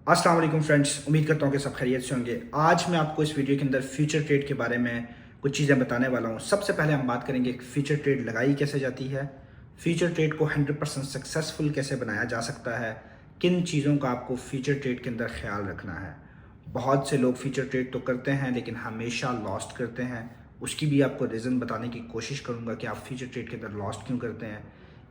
अस्सलाम वालेकुम फ्रेंड्स, उम्मीद करता हूँ कि सब खैरियत से होंगे। आज मैं आपको इस वीडियो के अंदर फ्यूचर ट्रेड के बारे में कुछ चीज़ें बताने वाला हूँ। सबसे पहले हम बात करेंगे कि फ्यूचर ट्रेड लगाई कैसे जाती है, फ्यूचर ट्रेड को 100% सक्सेसफुल कैसे बनाया जा सकता है, किन चीज़ों का आपको फ्यूचर ट्रेड के अंदर ख्याल रखना है। बहुत से लोग फ्यूचर ट्रेड तो करते हैं लेकिन हमेशा लॉस्ट करते हैं। उसकी भी आपको रीज़न बताने की कोशिश करूँगा कि आप फ्यूचर ट्रेड के अंदर लॉस्ट क्यों करते हैं।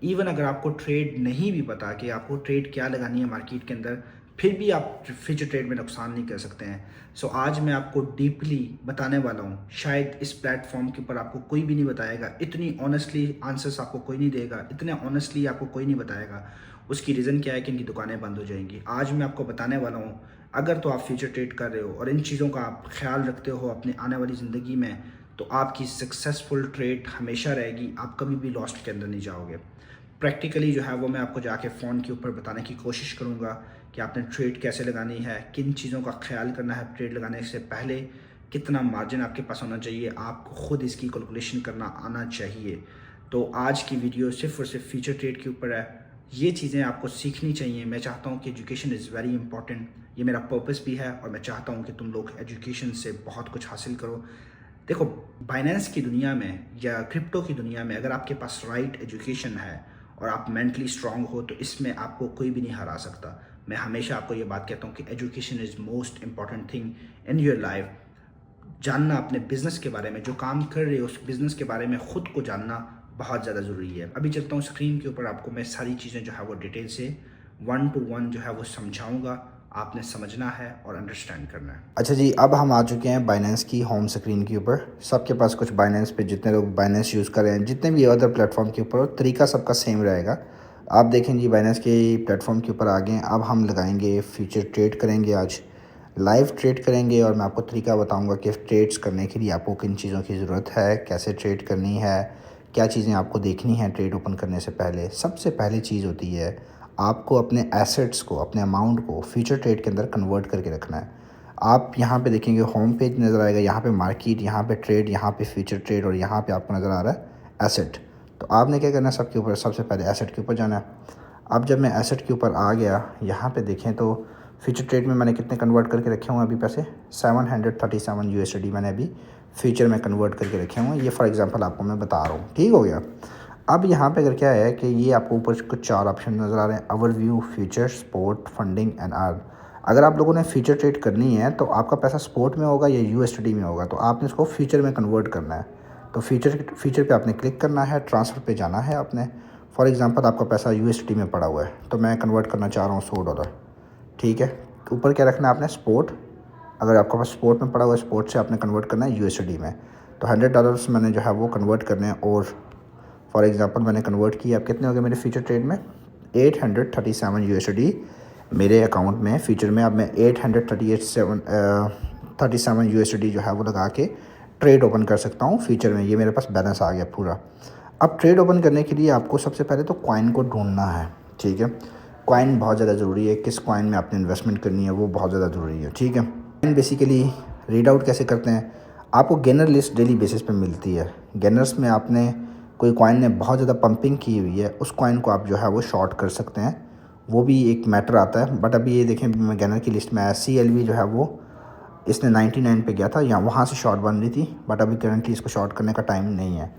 इवन अगर आपको ट्रेड नहीं भी पता कि आपको ट्रेड क्या लगानी है मार्केट के अंदर, फिर भी आप फ्यूचर ट्रेड में नुकसान नहीं कर सकते हैं। सो आज मैं आपको डीपली बताने वाला हूँ। शायद इस प्लेटफॉर्म के ऊपर आपको कोई भी नहीं बताएगा, इतनी ऑनेस्टली आंसर्स आपको कोई नहीं देगा, इतने ऑनेस्टली आपको कोई नहीं बताएगा। उसकी रीज़न क्या है कि इनकी दुकानें बंद हो जाएंगी। आज मैं आपको बताने वाला हूँ, अगर तो आप फ्यूचर ट्रेड कर रहे हो और इन चीज़ों का आप ख्याल रखते हो अपनी आने वाली ज़िंदगी में, तो आपकी सक्सेसफुल ट्रेड हमेशा रहेगी, आप कभी भी लॉस्ट के अंदर नहीं जाओगे। प्रैक्टिकली जो है वो मैं आपको जाके फ़ोन के ऊपर बताने की कोशिश करूँगा कि आपने ट्रेड कैसे लगानी है, किन चीज़ों का ख्याल करना है ट्रेड लगाने से पहले, कितना मार्जिन आपके पास होना चाहिए, आपको ख़ुद इसकी कैलकुलेशन करना आना चाहिए। तो आज की वीडियो सिर्फ़ और सिर्फ फ्यूचर ट्रेड के ऊपर है। ये चीज़ें आपको सीखनी चाहिए। मैं चाहता हूँ कि एजुकेशन इज़ वेरी इंपॉर्टेंट। ये मेरा पर्पस भी है और मैं चाहता हूँ कि तुम लोग एजुकेशन से बहुत कुछ हासिल करो। देखो, बाइनेंस की दुनिया में या क्रिप्टो की दुनिया में अगर आपके पास राइट एजुकेशन है और आप मेंटली स्ट्रांग हो तो इसमें आपको कोई भी नहीं हरा सकता। मैं हमेशा आपको ये बात कहता हूँ कि education is most important thing in your life. जानना अपने बिज़नेस के बारे में, जो काम कर रहे हो उस बिज़नेस के बारे में ख़ुद को जानना बहुत ज़्यादा ज़रूरी है। अभी चलता हूँ स्क्रीन के ऊपर, आपको मैं सारी चीज़ें जो है वो डिटेल से 1 to 1 जो है वो समझाऊँगा। आपने समझना है और अंडरस्टैंड करना है। अच्छा जी, अब हम आ चुके हैं बाइनेंस की होम स्क्रीन के ऊपर। सबके पास कुछ बाइनेंस पे, जितने लोग बाइनेंस यूज़ कर रहे हैं, जितने भी अदर प्लेटफॉर्म के ऊपर, तरीका सबका सेम रहेगा। आप देखें जी, बाइनेंस के प्लेटफॉर्म के ऊपर आ गए। अब हम लगाएंगे फ्यूचर ट्रेड करेंगे, आज लाइव ट्रेड करेंगे और मैं आपको तरीका बताऊंगा कि ट्रेड्स करने के लिए आपको किन चीज़ों की ज़रूरत है, कैसे ट्रेड करनी है, क्या चीज़ें आपको देखनी है ट्रेड ओपन करने से पहले। सबसे पहली चीज़ होती है आपको अपने एसेट्स को, अपने अमाउंट को फ्यूचर ट्रेड के अंदर कन्वर्ट करके रखना है। आप यहाँ पे देखेंगे होम पेज नज़र आएगा, यहाँ पे मार्केट, यहाँ पे ट्रेड, यहाँ पे फ्यूचर ट्रेड और यहाँ पे आपको नज़र आ रहा है एसेट। तो आपने क्या करना है, सबके ऊपर सबसे पहले एसेट के ऊपर जाना है। अब जब मैं एसेट के ऊपर आ गया, यहाँ पे देखें तो फ्यूचर ट्रेड में मैंने कितने कन्वर्ट करके रखे हुए हैं अभी पैसे, 737 यूएसडी मैंने अभी फ्यूचर में कन्वर्ट करके रखे हुए हैं। ये फॉर एग्जांपल आपको मैं बता रहा हूँ, ठीक हो गया। अब यहाँ पे अगर क्या है कि ये आपको ऊपर कुछ 4 ऑप्शन नज़र आ रहे हैं, overview, future, sport, funding and earn. अगर आप लोगों ने फ्यूचर ट्रेड करनी है तो आपका पैसा स्पोर्ट में होगा या यूएसडी में होगा, तो आपने इसको फ्यूचर में कन्वर्ट करना है। तो फ्यूचर पे आपने क्लिक करना है, ट्रांसफ़र पे जाना है आपने। फॉर एग्जांपल आपका पैसा यूएसडी में पड़ा हुआ है, तो मैं कन्वर्ट करना चाह रहा हूँ $100, ठीक है। ऊपर क्या रखना है आपने, स्पोर्ट। अगर आपके पास स्पोर्ट में पड़ा हुआ है, स्पोर्ट से आपने कन्वर्ट करना है यूएसडी में। तो $100 मैंने जो है वो कन्वर्ट करने हैं। और फॉर एग्जांपल मैंने कन्वर्ट किया, अब कितने हो गए मेरे फ्यूचर ट्रेड में, 837 यूएसडी मेरे अकाउंट में फ्यूचर में। अब मैं 837 यूएसडी जो है वो लगा के ट्रेड ओपन कर सकता हूँ फ्यूचर में। ये मेरे पास बैलेंस आ गया पूरा। अब ट्रेड ओपन करने के लिए आपको सबसे पहले तो कॉइन को ढूंढना है, ठीक है। कॉइन बहुत ज़्यादा ज़रूरी है, किस कॉइन में आपने इन्वेस्टमेंट करनी है वो बहुत ज़्यादा ज़रूरी है, ठीक है। कॉइन बेसिकली रीड आउट कैसे करते हैं, आपको गेनर लिस्ट डेली बेसिस पे मिलती है। गेनर्स में आपने कोई कॉइन ने बहुत ज़्यादा पंपिंग की हुई है, उस कॉइन को आप जो है वो शॉर्ट कर सकते हैं, वो भी एक मैटर आता है। बट अभी ये देखें, मैं गेनर की लिस्ट में आया, CLV जो है वो इसने 99 पे गया था, यहाँ वहाँ से शॉर्ट बन रही थी, बट अभी करंटली इसको शॉर्ट करने का टाइम नहीं है।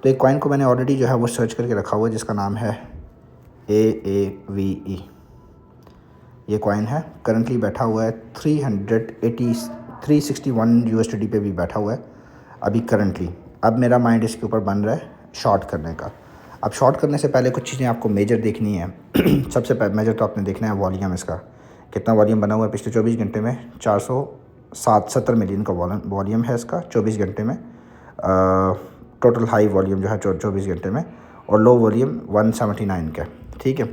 तो एक कॉइन को मैंने ऑलरेडी जो है वो सर्च करके रखा हुआ है, जिसका नाम है AAVE। ये कॉइन है, करंटली बैठा हुआ है 361 यूएसडी पे भी बैठा हुआ है अभी करंटली। अब मेरा माइंड इसके ऊपर बन रहा है शॉर्ट करने का। अब शॉर्ट करने से पहले कुछ चीज़ें आपको मेजर देखनी है। सबसे पहले मेजर तो आपने देखना है वॉल्यूम, इसका कितना वॉल्यूम बना हुआ है पिछले 24 घंटे में। 470 मिलियन का वॉल्यूम है इसका 24 घंटे में। टोटल हाई वॉल्यूम जो है 24 घंटे में, और लो वॉल्यूम 179 का, ठीक है।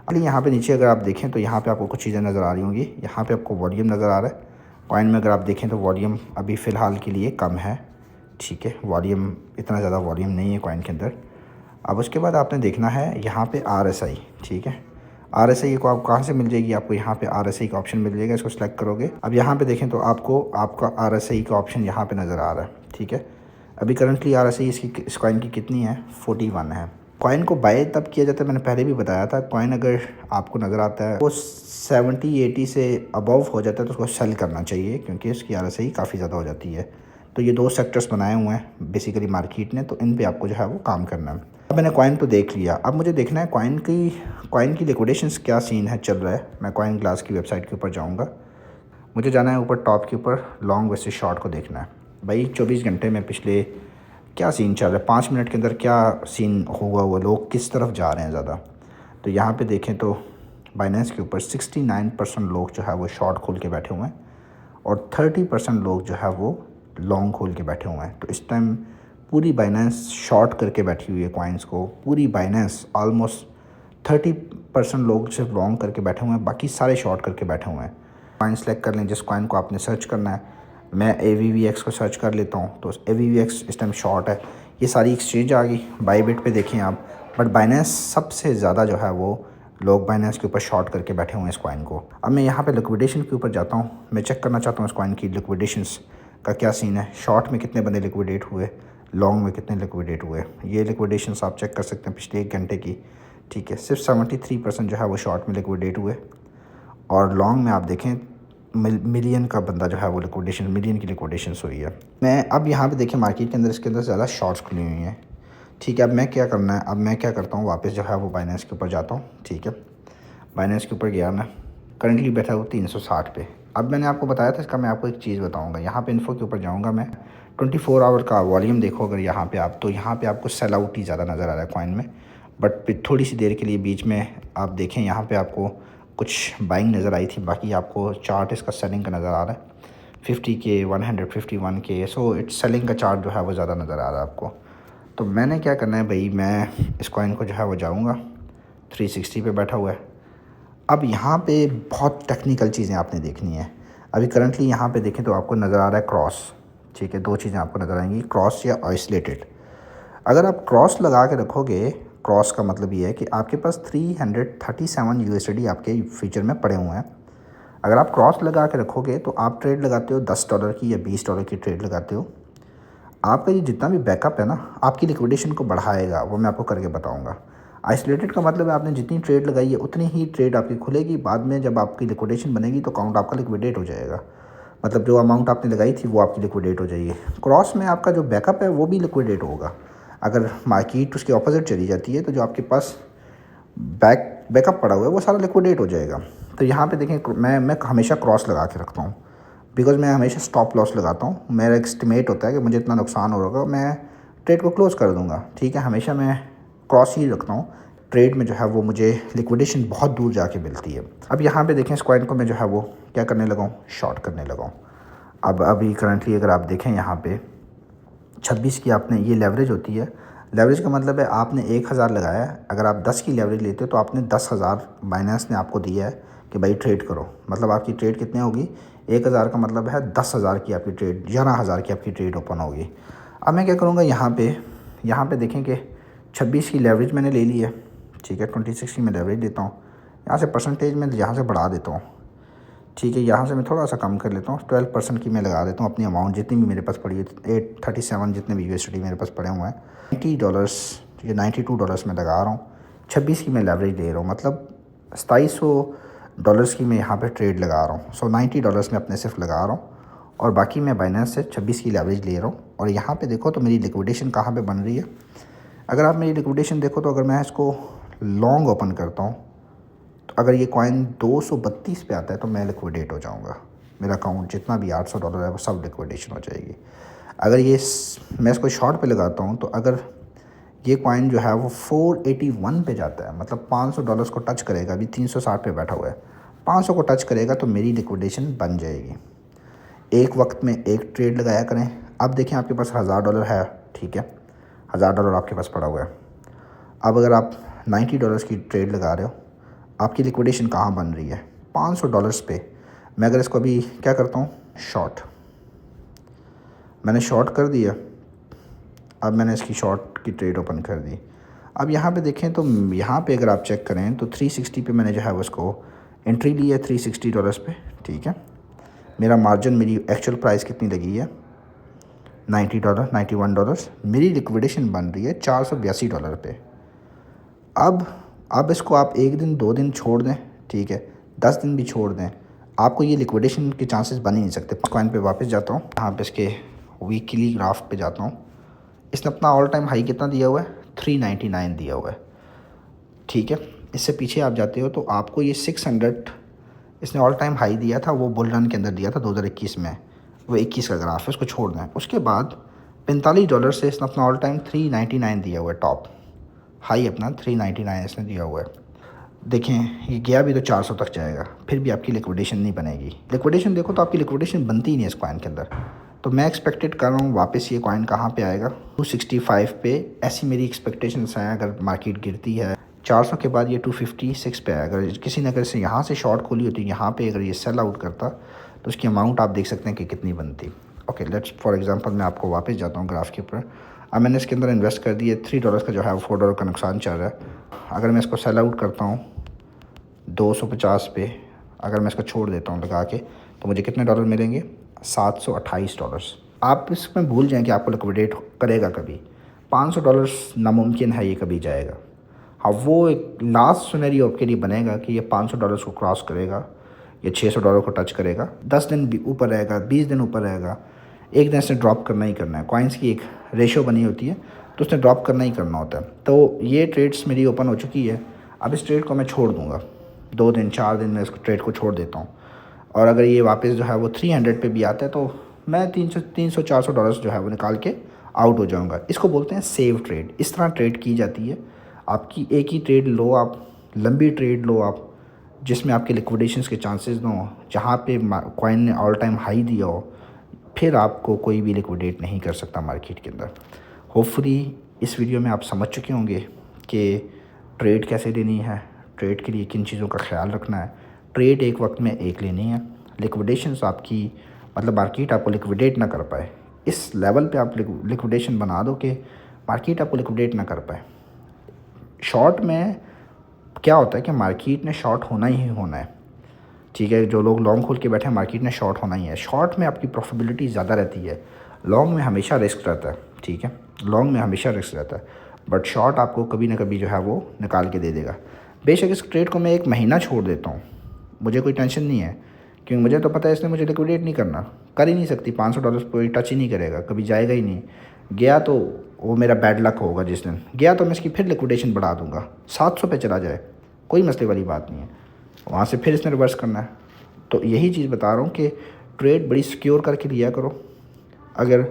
अभी यहाँ पे नीचे अगर आप देखें तो यहाँ पे आपको कुछ चीज़ें नज़र आ रही होंगी। यहाँ पे आपको वॉल्यूम नज़र आ रहा है। कॉइन में अगर आप देखें तो वॉल्यूम अभी फ़िलहाल के लिए कम है, ठीक है। वॉल्यूम इतना ज़्यादा वॉल्यूम नहीं है कॉइन के अंदर। अब उसके बाद आपने देखना है यहाँ पे RSI, ठीक है। RSI को आप कहाँ से मिल जाएगी, आपको यहाँ पे RSI का ऑप्शन मिल जाएगा, इसको सिलेक्ट करोगे। अब यहाँ पे देखें तो आपको आपका RSI का ऑप्शन यहाँ पे नज़र आ रहा है, ठीक है। अभी करंटली RSI इस कॉइन की कितनी है, 41 है। कॉइन को बाय तब किया जाता है, मैंने पहले भी बताया था। कॉइन अगर आपको नज़र आता है वो 70-80 से अबव हो जाता है तो उसको सेल करना चाहिए, क्योंकि उसकी RSI काफ़ी ज़्यादा हो जाती है। तो ये 2 सेक्टर्स बनाए हुए हैं बेसिकली मार्केट ने, तो इन पे आपको जो है वो काम करना है। अब मैंने कॉइन तो देख लिया, अब मुझे देखना है कॉइन की लिक्विडेशंस क्या सीन है, चल रहा है। मैं कॉइन ग्लास की वेबसाइट के ऊपर जाऊँगा, मुझे जाना है ऊपर टॉप के ऊपर, लॉन्ग वर्सेस शॉर्ट को देखना है। भाई 24 घंटे में पिछले क्या सीन चल रहा है, 5 मिनट के अंदर क्या सीन होगा, वो लोग किस तरफ जा रहे हैं ज़्यादा। तो यहाँ पे देखें तो बाइनेंस के ऊपर 69% लोग जो है वो शॉर्ट खोल के बैठे हुए हैं और 30% लोग जो है वो लॉन्ग खोल के बैठे हुए हैं। तो इस टाइम पूरी बाइनेंस शॉर्ट करके बैठी हुई है कॉइन्स को। पूरी बाइनेंस ऑलमोस्ट 30% लोग सिर्फ लॉन्ग करके बैठे हुए हैं, बाकी सारे शॉर्ट करके बैठे हुए हैं। कॉइन सेलेक्ट कर लें जिस कॉइन को आपने सर्च करना है। मैं AVVX को सर्च कर लेता हूँ, तो AVVX इस टाइम शॉर्ट है। ये सारी एक्सचेंज आ गई, बाईबिट पे देखें आप, बट बाइनेंस सबसे ज़्यादा जो है वो लोग बाइनेंस के ऊपर शॉर्ट करके बैठे हुए हैं इस कॉइन को। अब मैं यहाँ पे लिक्विडेशन के ऊपर जाता हूँ, मैं चेक करना चाहता हूँ इस कॉइन की लिक्विडेशंस का क्या सीन है। शॉर्ट में कितने बंदे लिक्विडेट हुए, लॉन्ग में कितने लिक्विडेट हुए, ये लिक्विडेशंस आप चेक कर सकते हैं पिछले 1 घंटे की। ठीक है, सिर्फ 73% जो है वो शॉर्ट में लिक्विडेट हुए और लॉन्ग में आप देखें मिलियन का बंदा जो है वो लिक्विडेशन, मिलियन की लिक्विडेशंस हुई है। मैं अब यहाँ पे देखें मार्केट के अंदर इसके अंदर ज़्यादा शॉर्ट्स खुली हुई हैं। ठीक है, अब मैं क्या करना है, अब मैं क्या करता हूँ, वापस जो है वो बाइनेंस के ऊपर जाता हूँ। ठीक है, बाइनेंस के ऊपर गया मैं, करंटली बैठा हूँ 360 पे। अब मैंने आपको बताया था इसका, मैं आपको एक चीज़ बताऊँगा। यहाँ पे इन्फो के ऊपर जाऊँगा मैं, 24 आवर का वॉल्यूम देखो अगर यहाँ पे आप, तो यहाँ पे आपको सेल आउट ही ज़्यादा नज़र आ रहा है कॉइन में। बट फिर थोड़ी सी देर के लिए बीच में आप देखें यहाँ पे आपको कुछ बाइंग नज़र आई थी, बाकी आपको चार्ट इसका सेलिंग का नज़र आ रहा है 50K 151K। So it's selling का चार्ट जो है वो ज़्यादा नज़र आ रहा है आपको। तो मैंने क्या करना है भाई, मैं इस कॉइन को जो है वो जाऊँगा, 360 पे बैठा हुआ है। अब यहाँ पे बहुत टेक्निकल चीज़ें आपने देखनी है। अभी करंटली यहाँ पे देखें तो आपको नज़र आ रहा है क्रॉस। ठीक है, 2 चीज़ें आपको नज़र आएंगी, क्रॉस या आइसोलेटेड। अगर आप क्रॉस लगा के रखोगे, क्रॉस का मतलब ये है कि आपके पास 337 USD आपके फ्यूचर में पड़े हुए हैं। अगर आप क्रॉस लगा के रखोगे तो आप ट्रेड लगाते हो $10 की या $20 की ट्रेड लगाते हो, आपका ये जितना भी बैकअप है ना, आपकी लिक्विडेशन को बढ़ाएगा, वो मैं आपको करके बताऊंगा। आइसोलेटेड का मतलब है आपने जितनी ट्रेड लगाई है उतनी ही ट्रेड आपकी खुलेगी, बाद में जब आपकी लिक्विडेशन बनेगी तो अकाउंट आपका लिक्विडेट हो जाएगा, मतलब जो अमाउंट आपने लगाई थी वो आपकी लिक्विडेट हो जाएगी। क्रॉस में आपका जो बैकअप है वो भी लिक्विडेट होगा। अगर मार्केट उसके ऑपोजिट चली जाती है तो जो आपके पास बैकअप पड़ा हुआ है वो सारा लिक्विडेट हो जाएगा। तो यहाँ पे देखें मैं हमेशा क्रॉस लगा के रखता हूँ, बिकॉज़ मैं हमेशा स्टॉप लॉस लगाता हूँ। मेरा एस्टिमेट होता है कि मुझे इतना नुकसान होगा, मैं ट्रेड को क्लोज़ कर दूँगा। ठीक है, हमेशा मैं क्रॉस ही रखता हूँ। ट्रेड में जो है वो मुझे लिक्विडेशन बहुत दूर जाके मिलती है। अब यहाँ पे देखें इस कॉइन को मैं जो है वो क्या करने लगा हूँ, शॉर्ट करने लगा हूँ। अब अभी करंटली अगर आप देखें यहाँ पे 26 की आपने ये लेवरेज होती है। लेवरेज का मतलब है आपने 1000 लगाया है, अगर आप 10 की लेवरेज लेते हो तो आपने 10,000 बाइनेंस ने आपको दिया है कि भाई ट्रेड करो। मतलब आपकी ट्रेड कितनी होगी, 1000 का मतलब है 10,000 की आपकी ट्रेड, 11,000 की आपकी ट्रेड ओपन होगी। अब मैं क्या करूँगा, यहाँ पे देखें कि 26 की लेवरेज मैंने ले ली है। ठीक है, 26 की मैं लेवरेज लेता हूँ, यहाँ से परसेंटेज में यहाँ से बढ़ा देता हूँ। ठीक है, यहाँ से मैं थोड़ा सा कम कर लेता हूँ, 12% की मैं लगा देता हूँ अपनी अमाउंट जितनी भी मेरे पास पड़ी है। 837 जितने भी USD मेरे पास पड़े हुए हैं, $90 या $92 में लगा रहा हूँ। 26 की मैं लेवरेज ले रहा हूँ, मतलब $2700 की मैं यहाँ पे ट्रेड लगा रहा हूँ। सो $90 में अपने सिर्फ लगा रहा हूँ और बाकी मैं बाइनेंस से 26 की लेवरेज ले रहा हूँ। और यहाँ पे देखो तो मेरी लिक्विडेशन कहाँ पे बन रही है। अगर आप मेरी लिक्विडेशन देखो तो अगर मैं इसको लॉन्ग ओपन करता हूँ तो अगर ये कॉइन 232 पे आता है तो मैं लिक्विडेट हो जाऊंगा। मेरा अकाउंट जितना भी $800 है वो सब लिक्विडेशन हो जाएगी। अगर ये मैं इसको शॉर्ट पे लगाता हूँ तो अगर ये कॉइन जो है वो 481 पे जाता है, मतलब $500 को टच करेगा, अभी 360 पे बैठा हुआ है, 500 को टच करेगा तो मेरी लिक्विडेशन बन जाएगी। एक वक्त में एक ट्रेड लगाया करें। अब देखें आपके पास $1000 है, ठीक है, $1000 आपके पास पड़ा हुआ है। अब अगर आप $90 की ट्रेड लगा रहे हो, आपकी लिक्विडेशन कहाँ बन रही है, $500 पे। मैं अगर इसको अभी क्या करता हूँ, शॉर्ट, मैंने शॉर्ट कर दिया। अब मैंने इसकी शॉर्ट की ट्रेड ओपन कर दी। अब यहाँ पे देखें तो यहाँ पे अगर आप चेक करें तो 360 पे मैंने जो है उसको एंट्री ली है, $360 पे। ठीक है, मेरा मार्जिन, मेरी एक्चुअल प्राइस कितनी लगी है, $90 $91। मेरी लिक्विडेशन बन रही है $482 पे। अब इसको आप 1 दिन 2 दिन छोड़ दें, ठीक है, 10 दिन भी छोड़ दें, आपको ये लिक्विडेशन के चांसेस बन ही नहीं सकते। कॉइन पे वापस जाता हूँ, यहाँ पे इसके वीकली ग्राफ पे जाता हूँ। इसने अपना ऑल टाइम हाई कितना दिया हुआ है, 399 दिया हुआ है, ठीक है। इससे पीछे आप जाते हो तो आपको ये 600 इसने ऑल टाइम हाई दिया था, वो बुल रन के अंदर दिया था 2021 में, वो 21 का ग्राफ है, उसको छोड़ दें। उसके बाद $45 से इसने अपना ऑल टाइम 399 दिया हुआ है, टॉप हाई अपना 399 इसने दिया हुआ है। देखें ये गया भी तो 400 तक जाएगा, फिर भी आपकी लिक्विडेशन नहीं बनेगी। लिक्विडेशन देखो तो आपकी लिक्विडेशन बनती ही नहीं है इस कॉइन के अंदर। तो मैं एक्सपेक्टेड कर रहा हूँ वापस ये कॉइन कहाँ पे आएगा, 265 पे, ऐसी मेरी एक्सपेक्टेशंस हैं। अगर मार्केट गिरती है 400 के बाद ये 256 पे आएगा। अगर किसी ने अगर से यहाँ से शॉर्ट खोली होती, यहाँ पे अगर ये सेल आउट करता तो उसकी अमाउंट आप देख सकते हैं कि कितनी बनती। ओके, लेट्स फॉर एग्जांपल मैं आपको वापस जाता हूँ ग्राफ के ऊपर। अब मैंने इसके अंदर इन्वेस्ट कर दिए, $3 का जो है वो $4 का नुकसान चल रहा है। अगर मैं इसको सेल आउट करता हूँ 250 पे, अगर मैं इसको छोड़ देता हूँ लगा के, तो मुझे कितने डॉलर मिलेंगे, $728। आप इसमें भूल जाएँ कि आपको लिक्विडेट करेगा कभी, $500 नामुमकिन है ये कभी जाएगा। हाँ, वो एक लास्ट सिनेरियो आपके लिए बनेगा कि ये $500 को क्रॉस करेगा, ये $600 को टच करेगा, 10 दिन भी ऊपर रहेगा, 20 दिन ऊपर रहेगा, एक दिन से ड्रॉप करना ही करना है। कॉइन्स की एक रेशो बनी होती है तो उसने ड्रॉप करना ही करना होता है। तो ये ट्रेड्स मेरी ओपन हो चुकी है। अब इस ट्रेड को मैं छोड़ दूँगा, 2 दिन 4 दिन में इस ट्रेड को छोड़ देता हूँ। और अगर ये वापस जो है वो 300 पे भी आता है तो मैं $300-400 जो है वो निकाल के आउट हो जाऊँगा। इसको बोलते हैं सेव ट्रेड। इस तरह ट्रेड की जाती है। आपकी एक ही ट्रेड लो, आप लंबी ट्रेड लो आप, जिसमें आपके लिक्विडेशंस के चांसेस ना हो, जहाँ पे कॉइन ने ऑल टाइम हाई दिया हो, फिर आपको कोई भी लिक्विडेट नहीं कर सकता मार्केट के अंदर। होपफुली इस वीडियो में आप समझ चुके होंगे कि ट्रेड कैसे लेनी है, ट्रेड के लिए किन चीज़ों का ख्याल रखना है। ट्रेड एक वक्त में एक लेनी है। लिक्विडेशंस आपकी मतलब मार्केट आपको लिक्विडेट ना कर पाए, इस लेवल पे आप लिक्विडेशन बना दो कि मार्केट आपको लिक्विडेट ना कर पाए। शॉर्ट में क्या होता है कि मार्केट ने शॉर्ट होना ही होना है, ठीक है। जो लोग लॉन्ग खोल के बैठे हैं, मार्केट ने शॉर्ट होना ही है। शॉर्ट में आपकी प्रॉफिटेबिलिटी ज़्यादा रहती है, लॉन्ग में हमेशा रिस्क रहता है, ठीक है। लॉन्ग में हमेशा रिस्क रहता है, बट शॉर्ट आपको कभी ना कभी जो है वो निकाल के दे देगा। बेशक इस ट्रेड को मैं 1 महीना छोड़ देता हूँ, मुझे कोई टेंशन नहीं है, क्योंकि मुझे तो पता है इसने मुझे लिक्विडेट नहीं करना, कर ही नहीं सकती। $500 कोई टच ही नहीं करेगा, कभी जाएगा ही नहीं। गया तो वो मेरा बैड लक होगा, जिस दिन गया तो मैं इसकी फिर लिक्विडेशन बढ़ा दूंगा, 700 पे चला जाए, कोई मसले वाली बात नहीं है। वहाँ से फिर इसने रिवर्स करना है। तो यही चीज़ बता रहा हूँ कि ट्रेड बड़ी सिक्योर करके लिया करो। अगर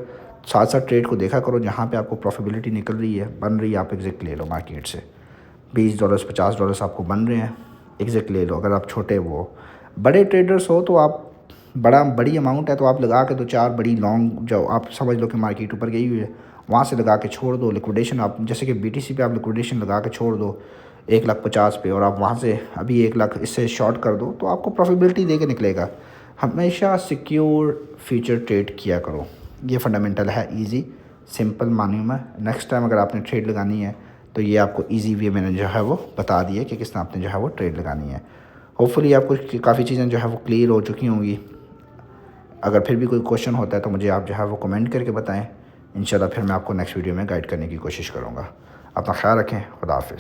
साथ साथ ट्रेड को देखा करो, जहाँ पे आपको प्रॉफिटेबिलिटी निकल रही है, बन रही है, आप एग्जिट ले लो मार्केट से। $20 $50 आपको बन रहे हैं, एग्जिट ले लो। अगर आप छोटे वो बड़े ट्रेडर्स हो तो आप बड़ी अमाउंट है तो आप लगा के 2-4 बड़ी लॉन्ग, जो आप समझ लो कि मार्केट ऊपर गई हुई है, वहाँ से लगा के छोड़ दो। लिक्विडेशन आप जैसे कि BTC पे आप लिक्विडेशन लगा के छोड़ दो 1,50,000 पे, और आप वहाँ से अभी 1 लाख इससे शॉर्ट कर दो, तो आपको प्रॉफिटेबिलिटी दे के निकलेगा। हमेशा सिक्योर फ्यूचर ट्रेड किया करो, ये फंडामेंटल है, इजी सिंपल मानी में। नेक्स्ट टाइम अगर आपने ट्रेड लगानी है तो ये आपको इजी वे मैंने जो है वो बता दिया कि किस तरह आपने जो है वो ट्रेड लगानी है। होपफुली आपको काफ़ी चीज़ें जो है वो क्लियर हो चुकी होंगी। अगर फिर भी कोई क्वेश्चन होता है तो मुझे आप जो है वो कमेंट करके बताएं। इंशाल्लाह फिर मैं आपको नेक्स्ट वीडियो में गाइड करने की कोशिश करूँगा। अपना ख्याल रखें। खुदा हाफिज़।